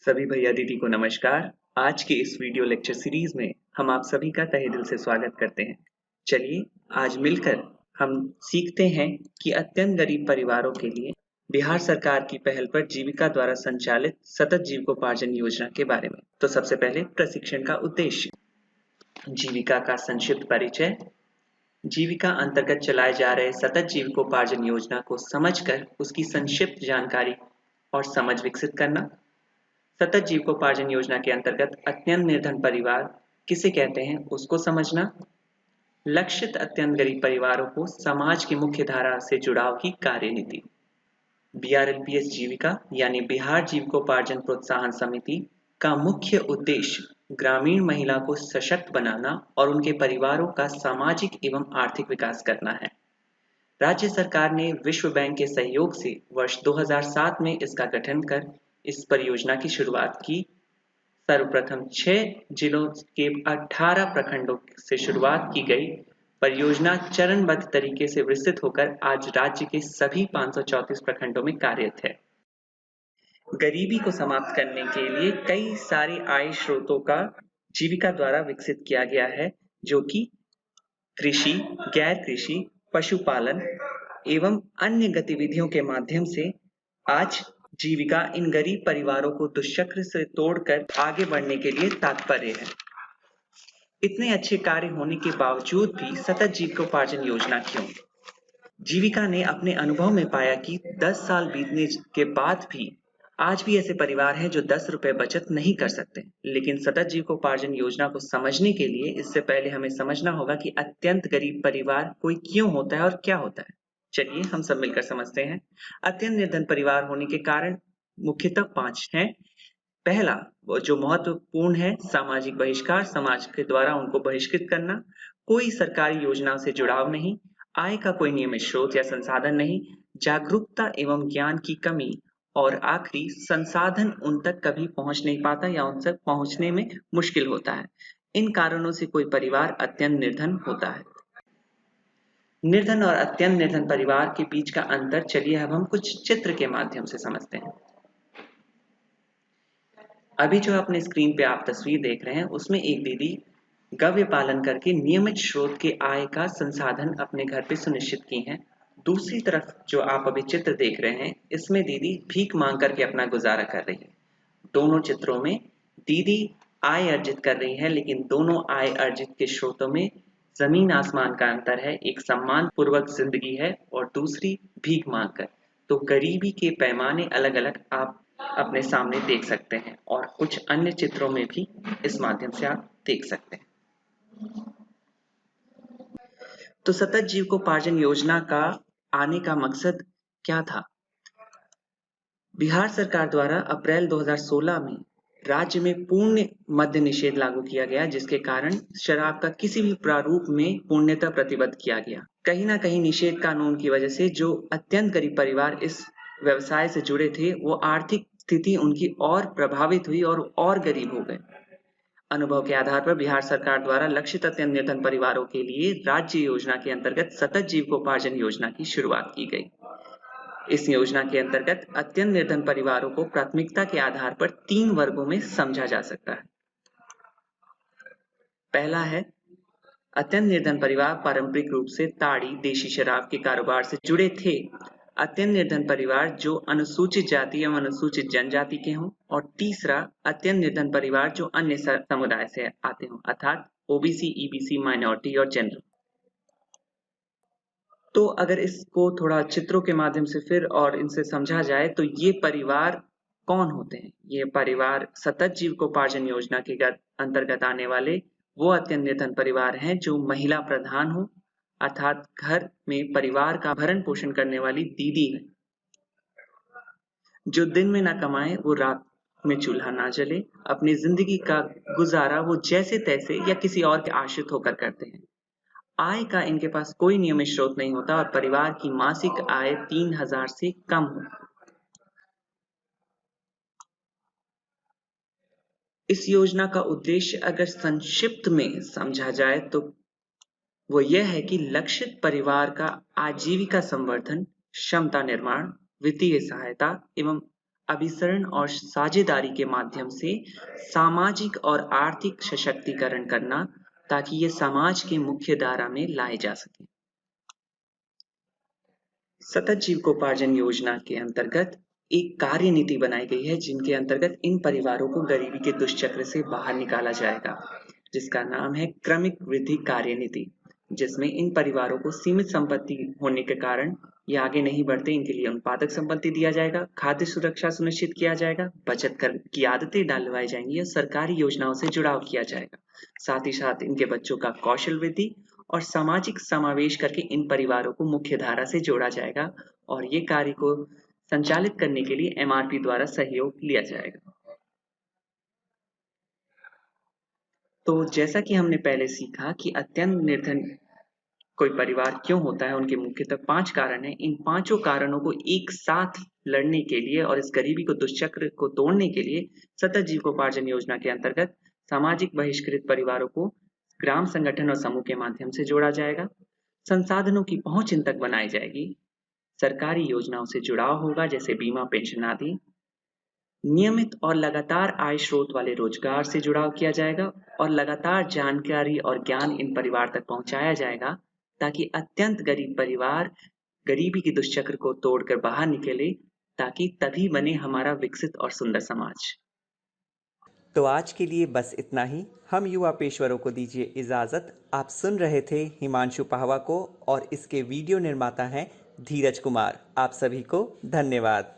सभी भैया दीदी को नमस्कार। आज के इस वीडियो लेक्चर सीरीज में हम आप सभी का तहे दिल से स्वागत करते हैं। चलिए आज मिलकर हम सीखते हैं कि अत्यंत गरीब परिवारों के लिए बिहार सरकार की पहल पर जीविका द्वारा संचालित सतत जीविकोपार्जन योजना के बारे में। तो सबसे पहले प्रशिक्षण का उद्देश्य। जीविका का संक्षिप्त परिचय। जीविका अंतर्गत चलाए जा रहे सतत जीविकोपार्जन योजना को समझकर उसकी संक्षिप्त जानकारी और समझ विकसित करना। सतत जीविकोपार्जन योजना के अंतर्गत अत्यंत निर्धन परिवार किसे कहते हैं उसको समझना। लक्षित अत्यंत गरीब परिवारों को समाज की मुख्य धारा से जुड़ाव की कार्यनीति। बीआरएलपीएस जीविका यानी बिहार जीविकोपार्जन प्रोत्साहन समिति का मुख्य उद्देश्य ग्रामीण महिला को सशक्त बनाना और उनके परिवारों का सामाजिक एवं आर्थिक विकास करना है। राज्य सरकार ने विश्व बैंक के सहयोग से वर्ष 2007 में इसका गठन कर इस परियोजना की शुरुआत की। सर्वप्रथम 6 जिलों के 18 प्रखंडों से शुरुआत की गई परियोजना चरणबद्ध तरीके से विस्तृत होकर आज राज्य के सभी 534 प्रखंडों में कार्यरत है। गरीबी को समाप्त करने के लिए कई सारे आय स्रोतों का जीविका द्वारा विकसित किया गया है, जो कि कृषि, गैर कृषि, पशुपालन एवं अन्य गतिविधियों के माध्यम से आज जीविका इन गरीब परिवारों को दुष्चक्र से तोड़कर आगे बढ़ने के लिए तात्पर्य है। इतने अच्छे कार्य होने के बावजूद भी सतत जीविकोपार्जन योजना क्यों? जीविका ने अपने अनुभव में पाया कि 10 साल बीतने के बाद भी आज भी ऐसे परिवार हैं जो 10 रुपए बचत नहीं कर सकते। लेकिन सतत जीविकोपार्जन योजना को समझने के लिए इससे पहले हमें समझना होगा कि अत्यंत गरीब परिवार कोई क्यों होता है और क्या होता है। चलिए हम सब मिलकर समझते हैं। अत्यंत निर्धन परिवार होने के कारण मुख्यतः 5 हैं। पहला जो महत्वपूर्ण है, सामाजिक बहिष्कार, समाज के द्वारा उनको बहिष्कृत करना, कोई सरकारी योजना से जुड़ाव नहीं, आय का कोई नियमित स्रोत या संसाधन नहीं, जागरूकता एवं ज्ञान की कमी और आखिरी संसाधन उन तक कभी पहुंच नहीं पाता या उन तक पहुंचने में मुश्किल होता है। इन कारणों से कोई परिवार अत्यंत निर्धन होता है। निर्धन और अत्यंत निर्धन परिवार के बीच का अंतर चलिए अब हम कुछ चित्र के माध्यम से समझते हैं। अभी जो अपने स्क्रीन पे आप तस्वीर देख रहे हैं उसमें एक दीदी गव्य पालन करके नियमित स्रोत के आय का संसाधन अपने घर पे सुनिश्चित की हैं। दूसरी तरफ जो आप अभी चित्र देख रहे हैं इसमें दीदी भीख मांग करके अपना गुजारा कर रही है। दोनों चित्रों में दीदी आय अर्जित कर रही है, लेकिन दोनों आय अर्जित के स्रोतों में जमीन आसमान का अंतर है। एक सम्मान पूर्वक जिंदगी है और दूसरी भीख मांग कर। तो गरीबी के पैमाने अलग अलग आप अपने सामने देख सकते हैं और कुछ अन्य चित्रों में भी इस माध्यम से आप देख सकते हैं। तो सतत जीविकोपार्जन योजना का आने का मकसद क्या था? बिहार सरकार द्वारा अप्रैल 2016 में राज्य में पूर्ण मद्य निषेध लागू किया गया, जिसके कारण शराब का किसी भी प्रारूप में पूर्णतः प्रतिबंध किया गया। कहीं ना कहीं निषेध कानून की वजह से जो अत्यंत गरीब परिवार इस व्यवसाय से जुड़े थे वो आर्थिक स्थिति उनकी और प्रभावित हुई और गरीब हो गए। अनुभव के आधार पर बिहार सरकार द्वारा लक्षित अत्यंत निर्धन परिवारों के लिए राज्य योजना के अंतर्गत सतत जीविकोपार्जन योजना की शुरुआत की गई। इस योजना के अंतर्गत अत्यंत निर्धन परिवारों को प्राथमिकता के आधार पर 3 वर्गों में समझा जा सकता है। पहला है अत्यंत निर्धन परिवार पारंपरिक रूप से ताड़ी, देशी शराब के कारोबार से जुड़े थे। अत्यंत निर्धन परिवार जो अनुसूचित जाति एवं अनुसूचित जनजाति के हों। और तीसरा अत्यंत निर्धन परिवार जो अन्य समुदाय से आते हों, अर्थात ओबीसी, ईबीसी, माइनॉरिटी और जनरल। तो अगर इसको थोड़ा चित्रों के माध्यम से फिर और इनसे समझा जाए तो ये परिवार कौन होते हैं? ये परिवार सतत जीविकोपार्जन योजना के अंतर्गत आने वाले वो अत्यंत निर्धन परिवार हैं जो महिला प्रधान हो, अर्थात घर में परिवार का भरण पोषण करने वाली दीदी है, जो दिन में ना कमाए वो रात में चूल्हा ना जले, अपनी जिंदगी का गुजारा वो जैसे तैसे या किसी और के आश्रित होकर करते हैं। आय का इनके पास कोई नियमित स्रोत नहीं होता और परिवार की मासिक आय 3000 से कम हो। इस योजना का उद्देश्य अगर संक्षिप्त में समझा जाए तो वो यह है कि लक्षित परिवार का आजीविका संवर्धन, क्षमता निर्माण, वित्तीय सहायता एवं अभिसरण और साझेदारी के माध्यम से सामाजिक और आर्थिक सशक्तिकरण करना, ताकि ये समाज की मुख्य धारा में लाए जा सके। सतत जीविकोपार्जन योजना के अंतर्गत एक कार्य नीति बनाई गई है, जिनके अंतर्गत इन परिवारों को गरीबी के दुष्चक्र से बाहर निकाला जाएगा, जिसका नाम है क्रमिक वृद्धि कार्य नीति, जिसमें इन परिवारों को सीमित संपत्ति होने के कारण ये आगे नहीं बढ़ते, इनके लिए अनुपातक संपत्ति दिया जाएगा, खाद्य सुरक्षा सुनिश्चित किया जाएगा, बचत कर की आदतें डालवाई जाएंगी और सरकारी योजनाओं से जुड़ाव किया जाएगा। साथ ही साथ इनके बच्चों का कौशल वृद्धि और सामाजिक समावेश करके इन परिवारों को मुख्य धारा से जोड़ा जाएगा और ये कार्य को संचालित करने के लिए एमआरपी द्वारा सहयोग लिया जाएगा। तो जैसा कि हमने पहले सीखा कि अत्यंत निर्धन कोई परिवार क्यों होता है, उनके मुख्यतः 5 कारण हैं। इन पांचों कारणों को एक साथ लड़ने के लिए और इस गरीबी को दुष्चक्र को तोड़ने के लिए सतत जीविकोपार्जन योजना के अंतर्गत सामाजिक बहिष्कृत परिवारों को ग्राम संगठन और समूह के माध्यम से जोड़ा जाएगा, संसाधनों की पहुंच इन तक बनाई जाएगी, सरकारी योजनाओं से जुड़ाव होगा जैसे बीमा, पेंशन आदि, नियमित और लगातार आय स्रोत वाले रोजगार से जुड़ाव किया जाएगा और लगातार जानकारी और ज्ञान इन परिवार तक पहुंचाया जाएगा, ताकि अत्यंत गरीब परिवार गरीबी के दुष्चक्र को तोड़कर बाहर निकले, ताकि तभी बने हमारा विकसित और सुंदर समाज। तो आज के लिए बस इतना ही। हम युवा पेशवरों को दीजिए इजाज़त। आप सुन रहे थे हिमांशु पाहवा को और इसके वीडियो निर्माता हैं धीरज कुमार। आप सभी को धन्यवाद।